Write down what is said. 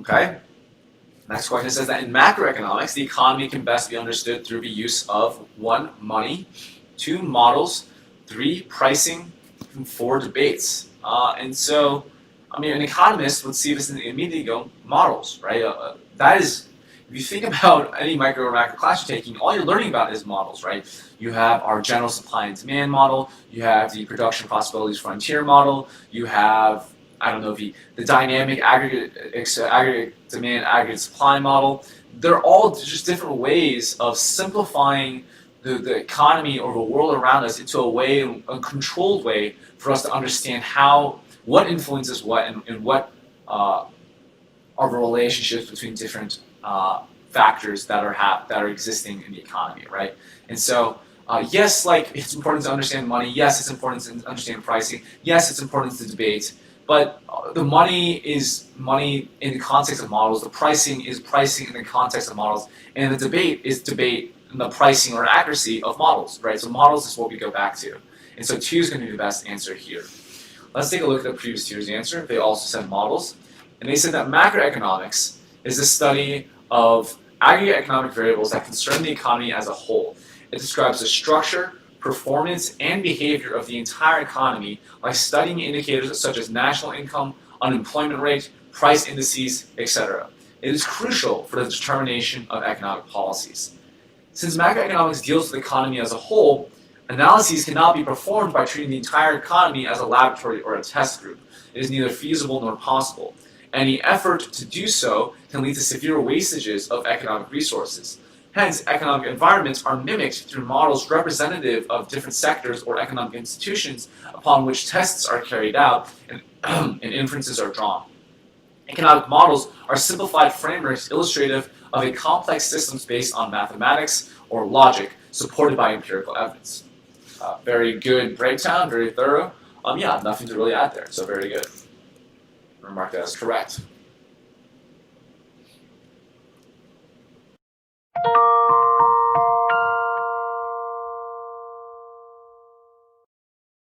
Okay? Next question says that in macroeconomics, the economy can best be understood through the use of 1. Money, 2. Models, 3. Pricing, and 4. Debates. And so, I mean, an economist would see this and immediately go, models, right? That is, if you think about any micro or macro class you're taking, all you're learning about is models, right? You have our general supply and demand model, you have the production possibilities frontier model, you have, I don't know, the dynamic aggregate demand, aggregate supply model. They're all just different ways of simplifying the economy or the world around us into a controlled way for us to understand what influences what and what are the relationships between different factors that are existing in the economy, right? And so, yes, like it's important to understand money. Yes, it's important to understand pricing. Yes, it's important to debate. But the money is money in the context of models. The pricing is pricing in the context of models, and the debate is debate in the pricing or accuracy of models, right? So models is what we go back to, and so 2 is going to be the best answer here. Let's take a look at the previous year's answer. They also said models, and they said that macroeconomics is the study of aggregate economic variables that concern the economy as a whole. It describes the structure, performance, and behavior of the entire economy by studying indicators such as national income, unemployment rate, price indices, etc. It is crucial for the determination of economic policies. Since macroeconomics deals with the economy as a whole, analyses cannot be performed by treating the entire economy as a laboratory or a test group. It is neither feasible nor possible. Any effort to do so can lead to severe wastages of economic resources. Hence, economic environments are mimicked through models representative of different sectors or economic institutions upon which tests are carried out and inferences are drawn. Economic models are simplified frameworks illustrative of a complex systems based on mathematics or logic supported by empirical evidence. Very good breakdown, very thorough. Yeah, nothing to really add there, so very good. Mark that as correct.